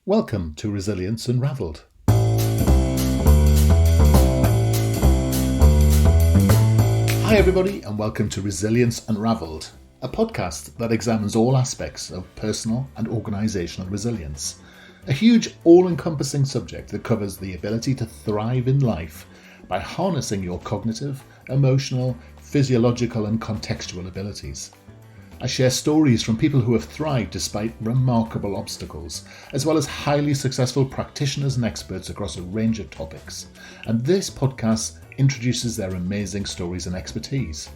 Welcome to Resilience Unravelled. Hi everybody and welcome to Resilience Unravelled, a podcast that examines all aspects of personal and organisational resilience. A huge all-encompassing subject that covers the ability to thrive in life by harnessing your cognitive, emotional, physiological and contextual abilities. I share stories from people who have thrived despite remarkable obstacles, as well as highly successful practitioners and experts across a range of topics. And this podcast introduces their amazing stories and expertise,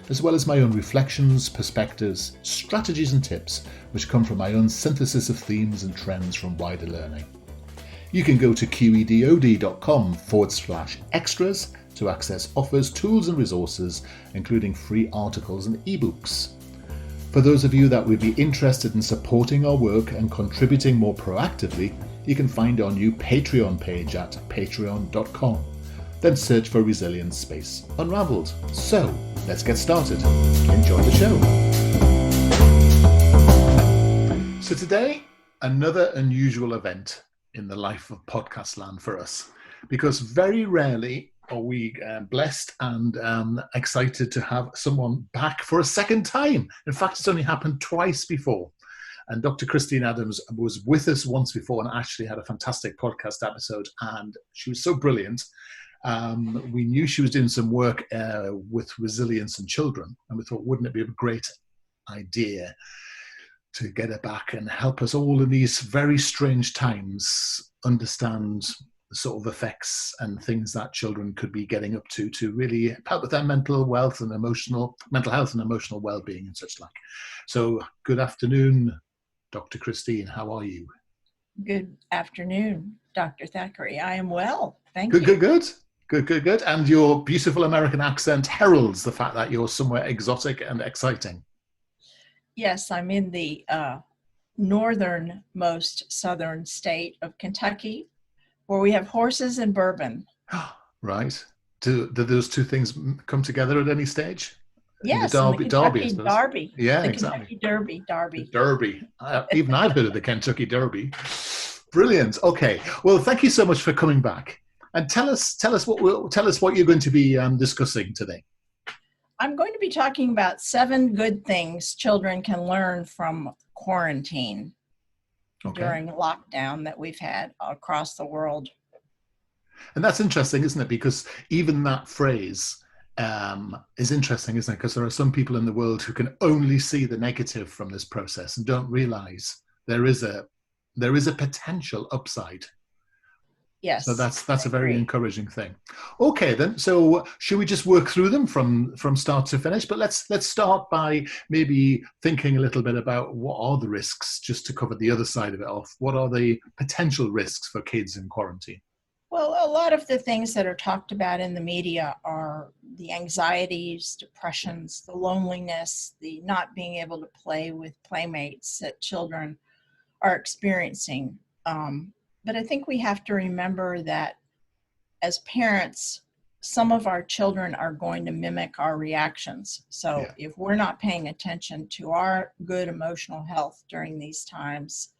as well as my own reflections, perspectives, strategies and tips, which come from my own synthesis of themes and trends from wider learning. You can go to qedod.com/extras to access offers, tools and resources, including free articles and ebooks. For those of you that would be interested in supporting our work and contributing more proactively, you can find our new Patreon page at patreon.com. Then search for Resilience Space Unravelled. So, let's get started. Enjoy the show. So today, another unusual event in the life of podcast land for us, because very rarely are we blessed and excited to have someone back for a second time. In fact, it's only happened twice before. And Dr. Christine Adams was with us once before and actually had a fantastic podcast episode. And she was so brilliant. We knew she was doing some work with resilience in children. And we thought, wouldn't it be a great idea to get her back and help us all in these very strange times understand the sort of effects and things that children could be getting up to really help with their mental health and emotional well-being and such like. So good afternoon, Dr. Christine. How are you? Good afternoon, Dr. Thackeray. I am well. Thank you. Good. And your beautiful American accent heralds the fact that you're somewhere exotic and exciting. Yes, I'm in the northernmost southern state of Kentucky, where we have horses and bourbon. Right. Do those two things come together at any stage? Yes, the Derby. Yeah, the exactly. Kentucky Derby. The Derby. Even I've heard of the Kentucky Derby. Brilliant. Okay. Well, thank you so much for coming back. And tell us what you're going to be discussing today. I'm going to be talking about 7 good things children can learn from quarantine. Okay. During lockdown that we've had across the world. And that's interesting, isn't it? Because even that phrase is interesting, isn't it? Because there are some people in the world who can only see the negative from this process and don't realize there is a potential upside. Yes. So that's a very encouraging thing. Okay, then. So should we just work through them from start to finish? But let's start by maybe thinking a little bit about what are the risks, just to cover the other side of it off. What are the potential risks for kids in quarantine? Well, a lot of the things that are talked about in the media are the anxieties, depressions, the loneliness, the not being able to play with playmates that children are experiencing. But I think we have to remember that as parents, some of our children are going to mimic our reactions. So if we're not paying attention to our good emotional health during these times,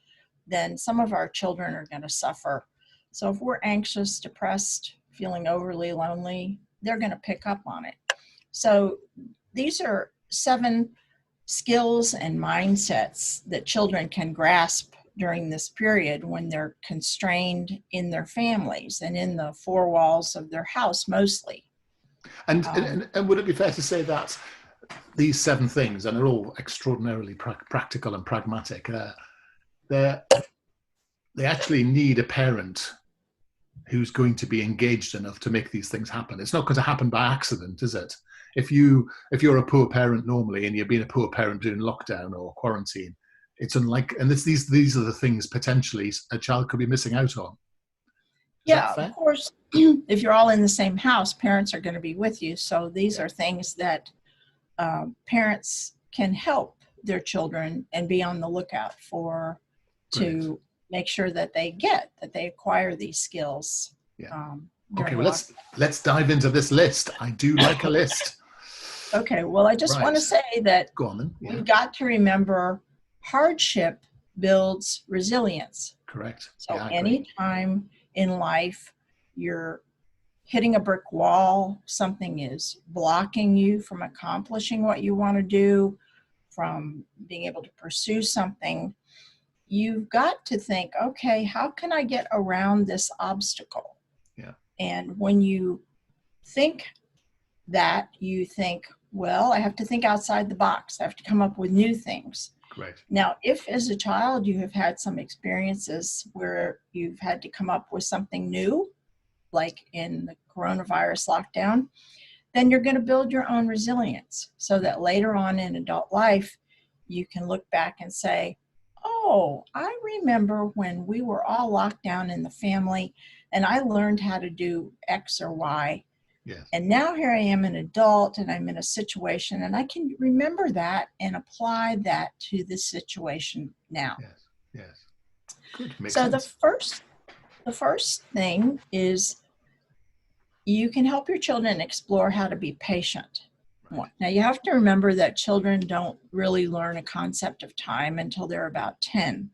then some of our children are going to suffer. So if we're anxious, depressed, feeling overly lonely, they're going to pick up on it. So these are 7 skills and mindsets that children can grasp during this period when they're constrained in their families and in the 4 walls of their house mostly. And would it be fair to say that these 7 things, and they're all extraordinarily practical and pragmatic, they actually need a parent who's going to be engaged enough to make these things happen. It's not going to happen by accident, is it? If you're a poor parent normally and you've been a poor parent during lockdown or quarantine, it's unlike, and these are the things potentially a child could be missing out on. Yeah, of course, if you're all in the same house, parents are going to be with you. So these are things that parents can help their children and be on the lookout for to make sure that they acquire these skills. Yeah. Okay, well, let's dive into this list. I do like a list. Okay, well, I just want to say that Go on, then. We've got to remember hardship builds resilience. Correct. So Yeah, I agree. anytime in life you're hitting a brick wall, something is blocking you from accomplishing what you want to do, from being able to pursue something, you've got to think, okay, how can I get around this obstacle? Yeah. And when you think that, you think, well, I have to think outside the box. I have to come up with new things. Great. Now, if as a child you have had some experiences where you've had to come up with something new, like in the coronavirus lockdown, then you're going to build your own resilience so that later on in adult life, you can look back and say, oh, I remember when we were all locked down in the family and I learned how to do X or Y. Yes. And now here I am an adult and I'm in a situation and I can remember that and apply that to this situation now. Yes. Yes. Good. Makes So sense. the first thing is you can help your children explore how to be patient. Right. Now you have to remember that children don't really learn a concept of time until they're about 10.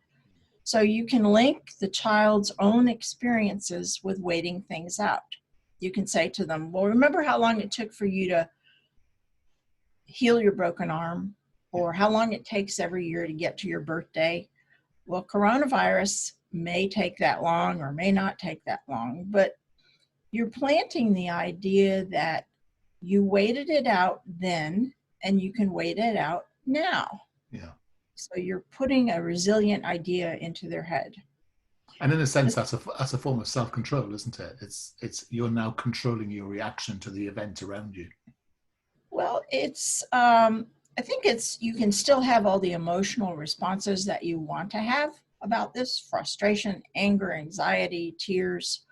So you can link the child's own experiences with waiting things out. You can say to them, well, remember how long it took for you to heal your broken arm, or how long it takes every year to get to your birthday? Well, coronavirus may take that long or may not take that long, but you're planting the idea that you waited it out then and you can wait it out now. Yeah. So you're putting a resilient idea into their head. And in a sense, that's a form of self-control, isn't it? It's you're now controlling your reaction to the event around you. Well, it's I think it's you can still have all the emotional responses that you want to have about this: frustration, anger, anxiety, tears,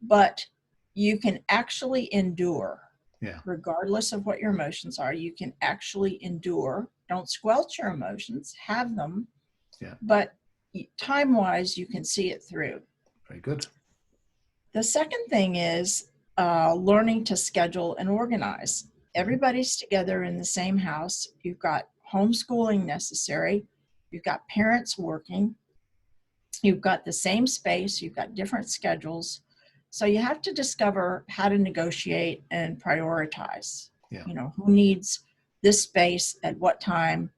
but you can actually endure. Yeah. Regardless of what your emotions are, you can actually endure. Don't squelch your emotions, have them. Yeah. But time-wise, you can see it through. Very good. The second thing is learning to schedule and organize. Everybody's together in the same house. You've got homeschooling necessary. You've got parents working. You've got the same space. You've got different schedules. So you have to discover how to negotiate and prioritize. Yeah. You know, who needs this space at what time?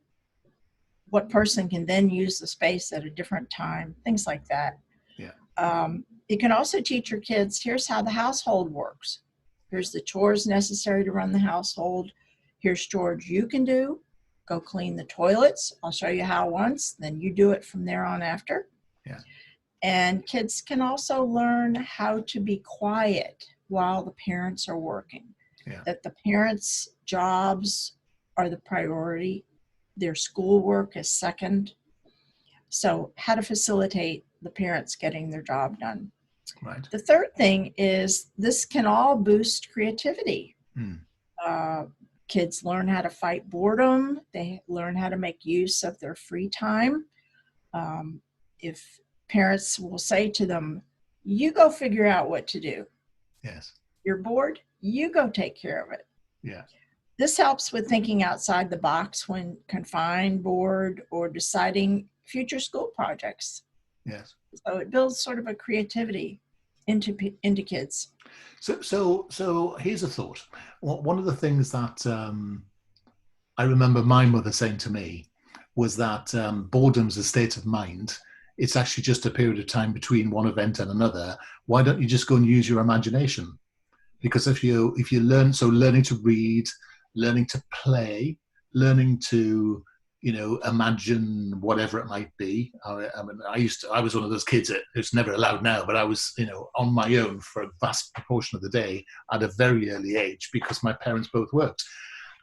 What person can then use the space at a different time? Things like that. Yeah. You can also teach your kids, here's how the household works. Here's the chores necessary to run the household. Here's chores you can do. Go clean the toilets. I'll show you how once, then you do it from there on after. Yeah. And kids can also learn how to be quiet while the parents are working. Yeah. That the parents' jobs are the priority. Their schoolwork is second. So how to facilitate the parents getting their job done. Right. The third thing is this can all boost creativity. Kids learn how to fight boredom. They learn how to make use of their free time. If parents will say to them, you go figure out what to do. Yes. You're bored, you go take care of it. Yeah. This helps with thinking outside the box when confined, bored, or deciding future school projects. Yes. So it builds sort of a creativity into kids. So here's a thought. One of the things that I remember my mother saying to me was that boredom's a state of mind. It's actually just a period of time between one event and another. Why don't you just go and use your imagination? Because if you learning to read, learning to play, learning to imagine whatever it might be. I was one of those kids who's never allowed now, but I was, on my own for a vast proportion of the day at a very early age because my parents both worked.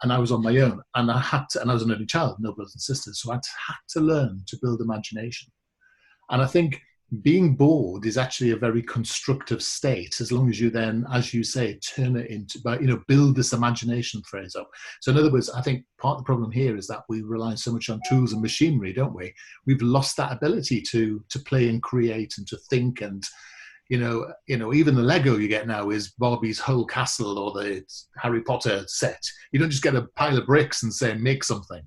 And I was on my own, and I was an only child, no brothers and sisters. So I had to learn to build imagination. And I think being bored is actually a very constructive state, as long as you then, as you say, turn it into, build this imagination phrase up. So in other words, I think part of the problem here is that we rely so much on tools and machinery, don't we? We've lost that ability to play and create and to think. And, even the Lego you get now is Barbie's whole castle or the Harry Potter set. You don't just get a pile of bricks and say, make something.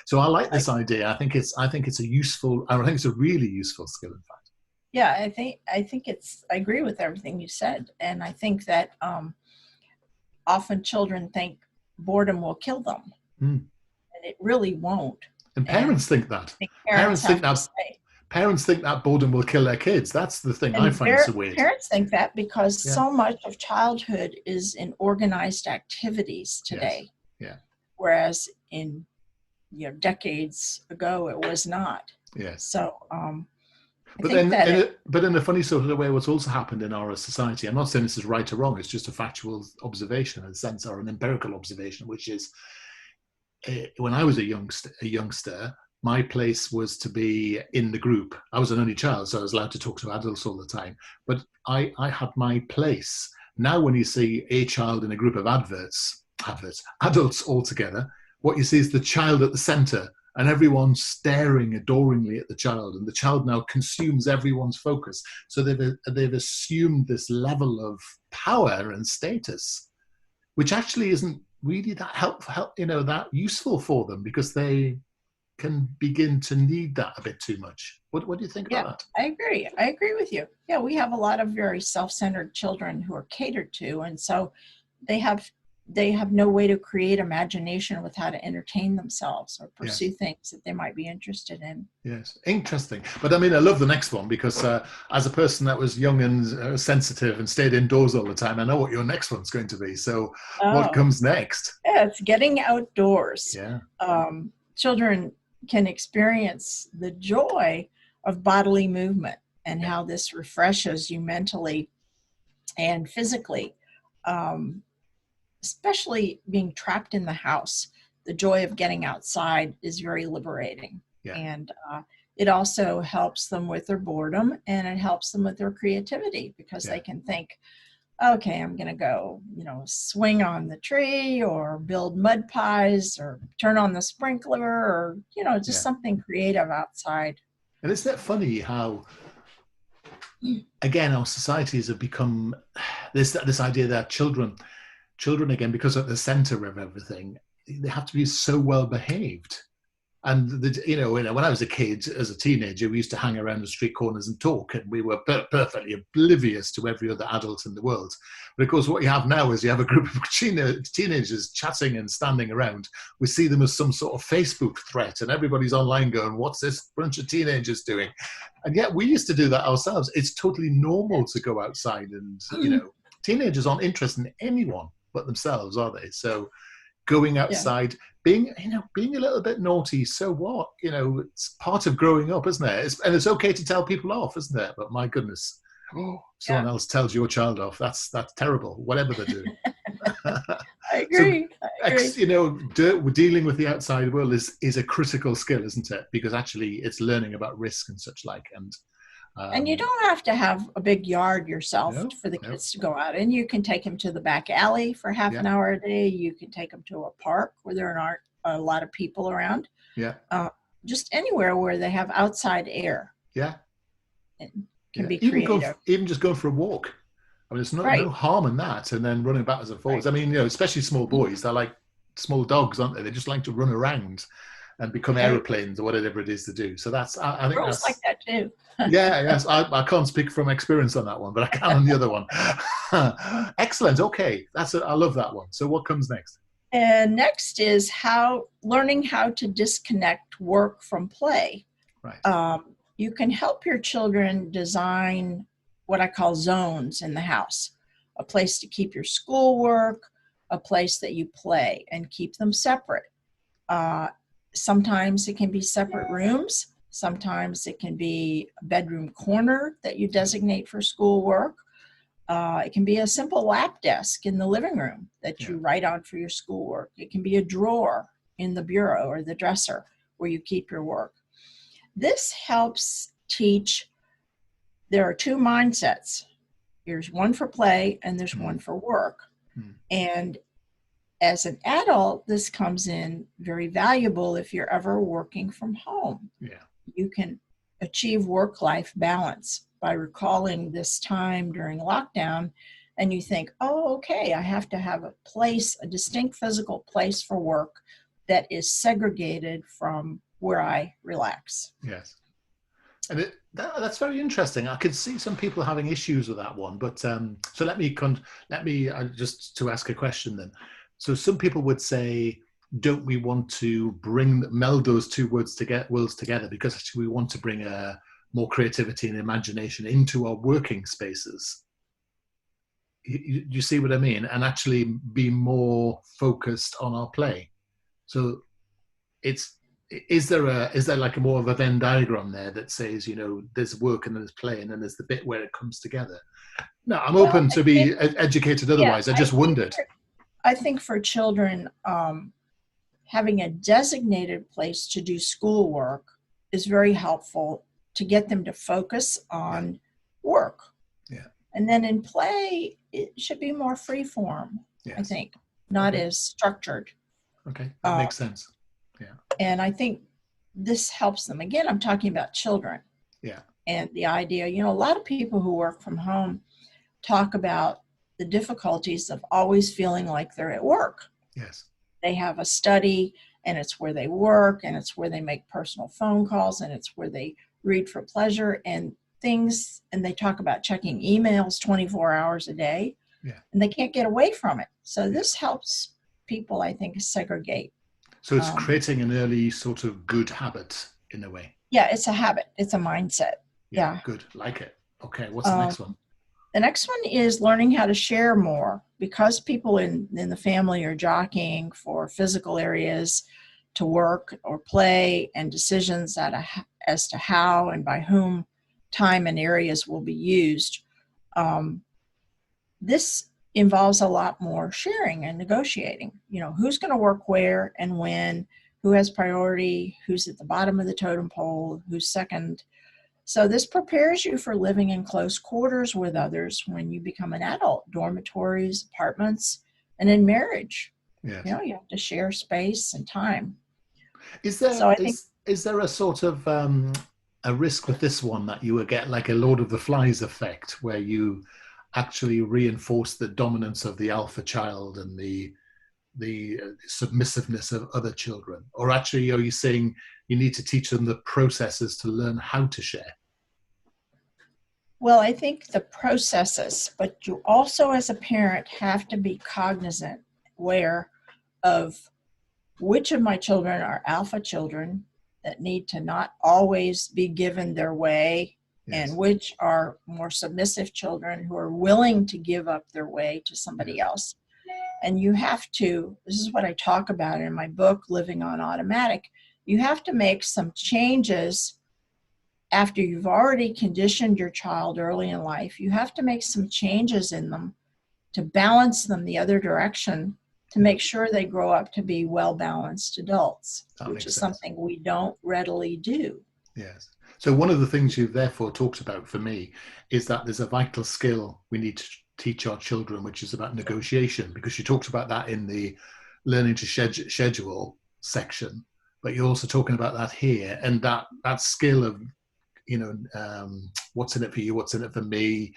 So I like this idea. I think it's a really useful skill, in fact. Yeah, I agree with everything you said. And I think that often children think boredom will kill them, Mm. and it really won't. And And parents think that. I think parents Parents think have to that. say, Parents think that boredom will kill their kids. That's the thing I and find so weird. parents think that because Yeah. so much of childhood is in organized activities Yes. today, Yeah. whereas in decades ago it was not. Yes. So I But think then, that but in a funny sort of way, what's also happened in our society, I'm not saying this is right or wrong, it's just a factual observation, in a sense, or an empirical observation, which is when I was a youngster, my place was to be in the group. I was an only child, so I was allowed to talk to adults all the time. But I had my place. Now, when you see a child in a group of adults all together, what you see is the child at the center, and everyone staring adoringly at the child, and the child now consumes everyone's focus. So they've assumed this level of power and status, which actually isn't really that that useful for them, because they can begin to need that a bit too much. What do you think about yeah, that? I agree with you. Yeah, we have a lot of very self-centered children who are catered to, and so they have no way to create imagination with how to entertain themselves or pursue Yes. things that they might be interested in. Yes, interesting. But I mean, I love the next one, because as a person that was young and sensitive and stayed indoors all the time, I know what your next one's going to be. So what Oh, comes next? yeah, it's getting outdoors. Yeah. Children can experience the joy of bodily movement and Yeah. how this refreshes you mentally and physically. Um, Especially being trapped in the house, the joy of getting outside is very liberating. Yeah. And it also helps them with their boredom, and it helps them with their creativity, because Yeah. they can think, okay, I'm going to go, swing on the tree or build mud pies or turn on the sprinkler or, just Yeah. something creative outside. And isn't it funny how, again, our societies have become this idea that children again, because at the center of everything, they have to be so well behaved. And when I was a kid, as a teenager, we used to hang around the street corners and talk, and we were perfectly oblivious to every other adult in the world. But of course, what you have now is you have a group of teenagers chatting and standing around. We see them as some sort of Facebook threat, and everybody's online going, "What's this bunch of teenagers doing?" And yet, we used to do that ourselves. It's totally normal to go outside, and teenagers aren't interested in anyone but themselves, are they? So going Yeah. outside, being a little bit naughty, so what? It's part of growing up, isn't it? And it's okay to tell people off, isn't it? But my goodness, someone else tells your child off, that's terrible, whatever they're doing. I So agree. dealing with the outside world is a critical skill, isn't it? Because actually it's learning about risk and such like. And you don't have to have a big yard yourself for the No. kids to go out. And you can take them to the back alley for half an hour a day. You can take them to a park where there aren't a lot of people around. Yeah. Just anywhere where they have outside air. Yeah. It can be creative. Even just going for a walk. I mean, there's no harm in that. And then running backwards and forwards. Right. I mean, especially small boys, they're like small dogs, aren't they? They just like to run around and become aeroplanes or whatever it is to do. So I think girls that's like that too. yes. I can't speak from experience on that one, but I can on the other one. Excellent. Okay. I love that one. So what comes next? And next is learning how to disconnect work from play. Right. You can help your children design what I call zones in the house, a place to keep your schoolwork, a place that you play, and keep them separate. Sometimes it can be separate rooms. Sometimes it can be a bedroom corner that you designate for schoolwork. It can be a simple lap desk in the living room that you write on for your schoolwork. It can be a drawer in the bureau or the dresser where you keep your work. This helps teach. There are two mindsets. There's one for play and there's one for work. And as an adult, this comes in very valuable if you're ever working from home. Yeah. You can achieve work-life balance by recalling this time during lockdown, and you think, oh, okay, I have to have a distinct physical place for work that is segregated from where I relax. Yes. And that's very interesting. I could see some people having issues with that one, but so let me just to ask a question then. So some people would say, don't we want to meld those two worlds together because actually we want to bring more creativity and imagination into our working spaces? You see what I mean? And actually be more focused on our play. So is there like a more of a Venn diagram there that says, there's work and there's play and then there's the bit where it comes together? No, I'm open to be educated otherwise. I just wondered. I think for children, having a designated place to do schoolwork is very helpful to get them to focus on work. Yeah. And then in play, it should be more free form, yes. I think, not as structured. Okay, that makes sense. Yeah. And I think this helps them. Again, I'm talking about children. Yeah. And the idea, a lot of people who work from home talk about the difficulties of always feeling like they're at work. Yes. They have a study, and it's where they work, and it's where they make personal phone calls, and it's where they read for pleasure and things, and they talk about checking emails 24 hours a day. Yeah. And they can't get away from it. So this helps people, I think, segregate. So it's creating an early sort of good habit in a way. Yeah, it's a habit. It's a mindset. Yeah. Good. Like it. Okay. What's the next one? The next one is learning how to share more, because people in the family are jockeying for physical areas to work or play and decisions as to how and by whom time and areas will be used. This involves a lot more sharing and negotiating. Who's going to work where and when, who has priority, who's at the bottom of the totem pole, who's second. So this prepares you for living in close quarters with others when you become an adult, dormitories, apartments, and in marriage. Yes. You have to share space and time. Is there a sort of a risk with this one that you will get like a Lord of the Flies effect, where you actually reinforce the dominance of the alpha child and the submissiveness of other children? Or actually, are you saying you need to teach them the processes to learn how to share? Well, I think the processes, but you also as a parent have to be cognizant, aware of which of my children are alpha children that need to not always be given their way, yes, and which are more submissive children who are willing to give up their way to somebody else. And you have to, this is what I talk about in my book, Living on Automatic, you have to make some changes after you've already conditioned your child early in life. You have to make some changes in them to balance them the other direction, to make sure they grow up to be well-balanced adults, which is something we don't readily do. Yes. So one of the things you've therefore talked about for me is that there's a vital skill we need to teach our children, which is about negotiation, because you talked about that in the learning to schedule section, but you're also talking about that here, and that skill of, what's in it for you, what's in it for me,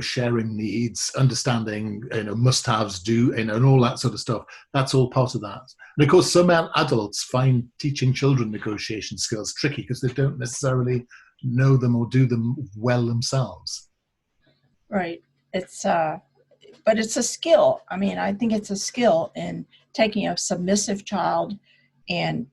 sharing needs, understanding, must-haves, and all that sort of stuff. That's all part of that. And of course, some adults find teaching children negotiation skills tricky because they don't necessarily know them or do them well themselves. Right. But it's a skill. I mean, I think it's a skill in taking a submissive child and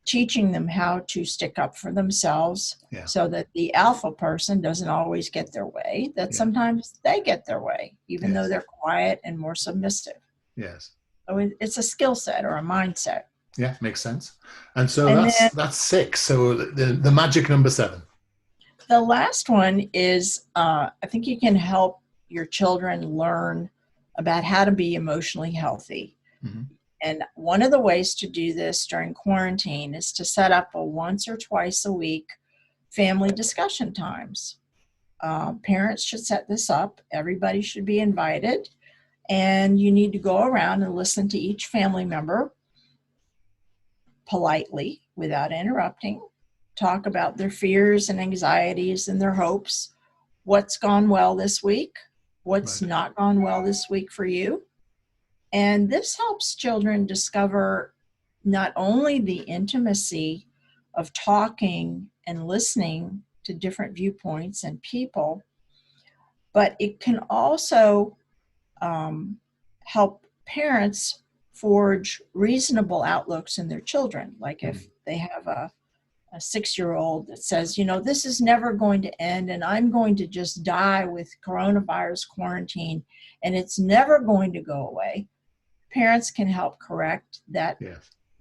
teaching them how to stick up for themselves, so that the alpha person doesn't always get their way, that sometimes they get their way, even though they're quiet and more submissive. Yes. So it's a skill set or a mindset. Yeah, makes sense. And so that's 6. So the magic number 7. The last one is, I think you can help your children learn about how to be emotionally healthy. Mm-hmm. And one of the ways to do this during quarantine is to set up a once or twice a week family discussion times. Parents should set this up. Everybody should be invited. And you need to go around and listen to each family member politely, without interrupting, talk about their fears and anxieties and their hopes, what's gone well this week, what's not gone well this week for you. And this helps children discover not only the intimacy of talking and listening to different viewpoints and people, but it can also help parents forge reasonable outlooks in their children. Like if they have a 6-year-old that says, this is never going to end and I'm going to just die with coronavirus quarantine and it's never going to go away. Parents can help correct that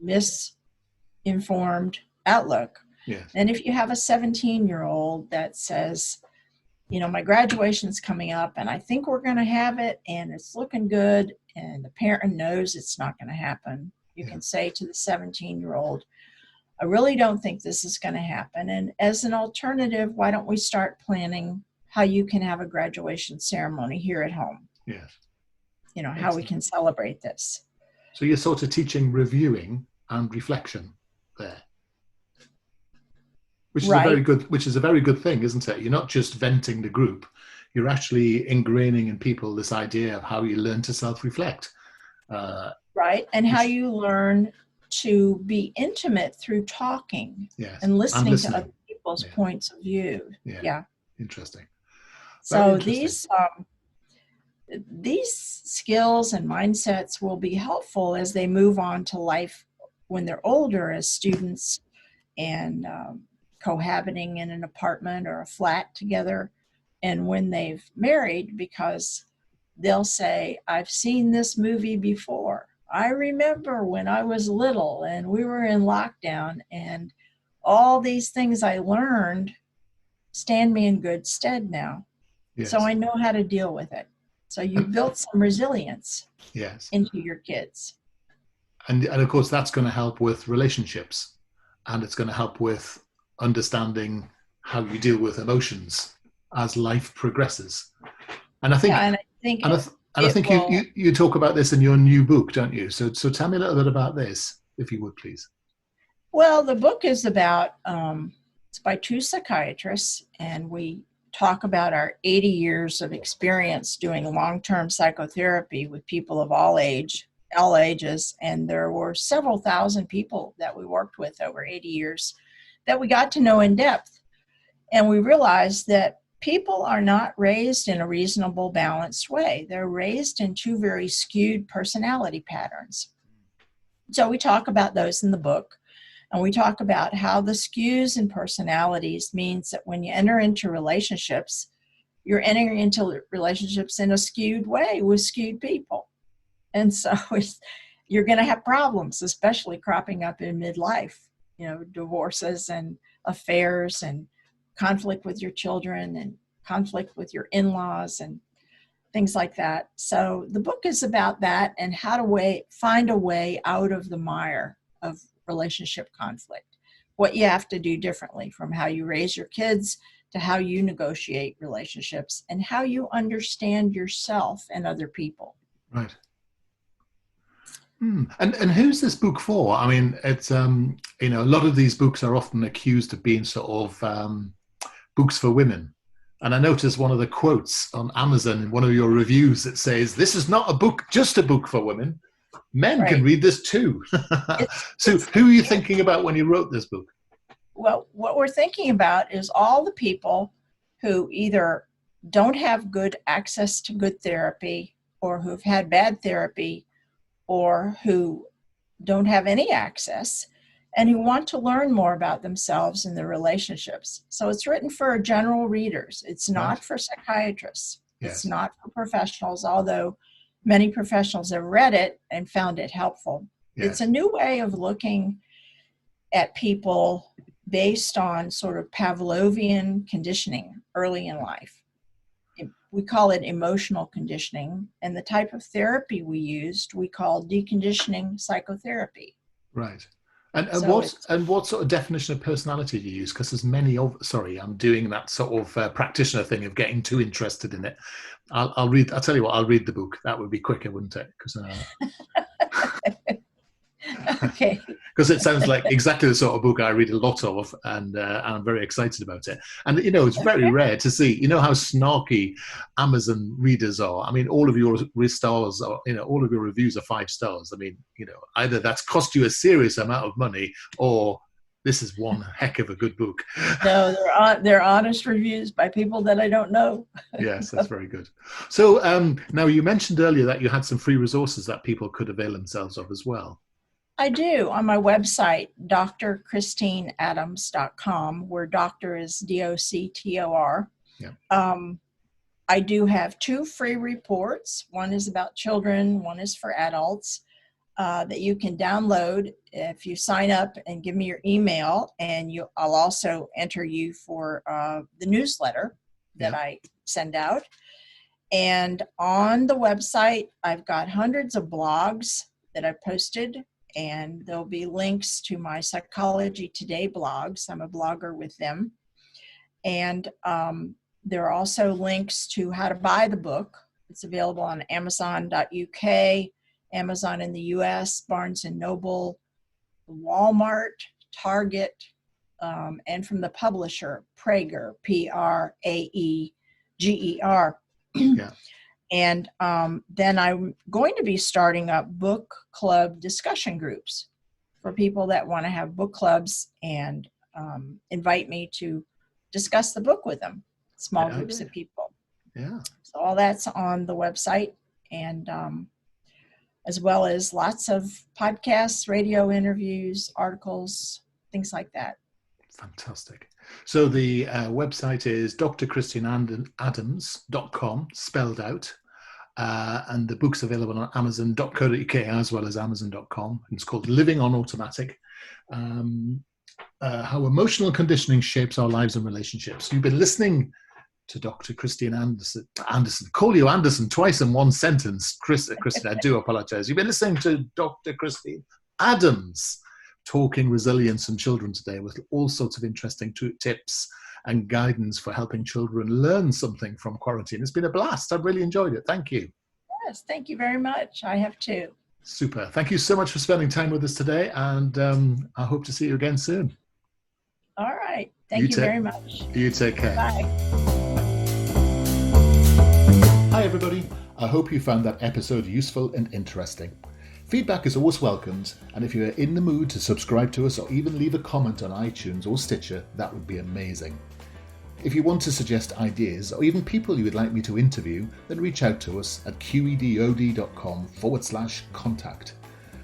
misinformed outlook. Yes. And if you have a 17-year-old that says, my graduation's coming up and I think we're going to have it and it's looking good and the parent knows it's not going to happen, you can say to the 17-year-old, I really don't think this is going to happen. And as an alternative, why don't we start planning how you can have a graduation ceremony here at home? Yes. How we can celebrate this. So you're sort of teaching reviewing and reflection there. Which is a very good thing, isn't it? You're not just venting the group. You're actually ingraining in people this idea of how you learn to self-reflect. Right. And how you learn to be intimate through talking and listening to other people's points of view. Yeah. Interesting. So these skills and mindsets will be helpful as they move on to life when they're older as students and cohabiting in an apartment or a flat together, and when they've married, because they'll say, I've seen this movie before. I remember when I was little and we were in lockdown and all these things I learned stand me in good stead now. Yes. So I know how to deal with it. So you built some resilience into your kids. And of course, that's going to help with relationships, and it's going to help with understanding how you deal with emotions as life progresses. And I think, I think you talk about this in your new book, don't you? So tell me a little bit about this, if you would, please. Well, the book is about, it's by 2 psychiatrists, and we talk about our 80 years of experience doing long-term psychotherapy with people of all ages. And there were several thousand people that we worked with over 80 years that we got to know in depth. And we realized that people are not raised in a reasonable, balanced way. They're raised in 2 very skewed personality patterns. So we talk about those in the book. And we talk about how the skews in personalities means that when you enter into relationships, you're entering into relationships in a skewed way with skewed people. And so you're going to have problems, especially cropping up in midlife, divorces and affairs and conflict with your children and conflict with your in-laws and things like that. So the book is about that and how to find a way out of the mire of relationship conflict, what you have to do differently from how you raise your kids to how you negotiate relationships and how you understand yourself and other people. Right. And who's this book for? I mean, it's, a lot of these books are often accused of being sort of books for women. And I noticed one of the quotes on Amazon in one of your reviews that says, this is not just a book for women. Men can read this too. So who are you thinking about when you wrote this book? Well, what we're thinking about is all the people who either don't have good access to good therapy or who've had bad therapy or who don't have any access and who want to learn more about themselves and their relationships. So it's written for general readers. It's not for psychiatrists. Yes. It's not for professionals, although many professionals have read it and found it helpful. Yes. It's a new way of looking at people based on sort of Pavlovian conditioning early in life. We call it emotional conditioning, and the type of therapy we used, we call deconditioning psychotherapy. Right. And what sort of definition of personality do you use? Because there's many I'm doing that sort of practitioner thing of getting too interested in it. I'll tell you what, I'll read the book. That would be quicker, wouldn't it? Okay. Because it sounds like exactly the sort of book I read a lot of, and I'm very excited about it. And, it's very rare to see, how snarky Amazon readers are. I mean, all of your stars, all of your reviews are 5 stars. I mean, either that's cost you a serious amount of money or this is one heck of a good book. No, they're honest reviews by people that I don't know. Yes, that's very good. So now you mentioned earlier that you had some free resources that people could avail themselves of as well. I do on my website, drchristineadams.com, where doctor is DOCTOR. Yeah. I do have 2 free reports. One is about children, one is for adults, that you can download if you sign up and give me your email, and I'll also enter you for the newsletter that I send out. And on the website, I've got hundreds of blogs that I've posted, and there'll be links to my Psychology Today blogs. I'm a blogger with them. And there are also links to how to buy the book. It's available on Amazon.uk, Amazon in the US, Barnes & Noble, Walmart, Target, and from the publisher, Praeger, Praeger. Yeah. And then I'm going to be starting up book club discussion groups for people that want to have book clubs and invite me to discuss the book with them, small groups of people. Yeah. So all that's on the website, and as well as lots of podcasts, radio interviews, articles, things like that. Fantastic. So the website is drchristineadams.com, spelled out. And the book's available on amazon.co.uk as well as amazon.com. It's called Living on Automatic, How Emotional Conditioning Shapes Our Lives and Relationships. You've been listening to Dr. Christine Anderson. Call you Anderson twice in one sentence. Christine, I do apologize. You've been listening to Dr. Christine Adams talking resilience in children today with all sorts of interesting tips and guidance for helping children learn something from quarantine. It's been a blast. I've really enjoyed it. Thank you. Yes, thank you very much. I have too. Super. Thank you so much for spending time with us today, and I hope to see you again soon. All right. Thank you very much. You take care. Bye. Hi, everybody. I hope you found that episode useful and interesting. Feedback is always welcomed, and if you are in the mood to subscribe to us or even leave a comment on iTunes or Stitcher, that would be amazing. If you want to suggest ideas or even people you would like me to interview, then reach out to us at qedod.com/contact.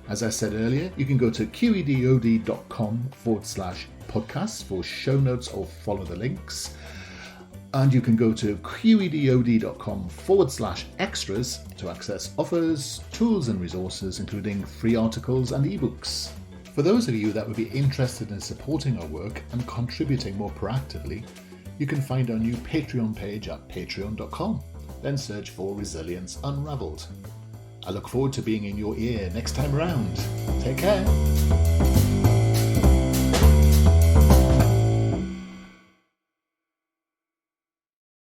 As I said earlier, you can go to qedod.com/podcasts for show notes or follow the links. And you can go to qedod.com/extras to access offers, tools and resources, including free articles and ebooks. For those of you that would be interested in supporting our work and contributing more proactively, you can find our new Patreon page at patreon.com. Then search for Resilience Unravelled. I look forward to being in your ear next time around. Take care.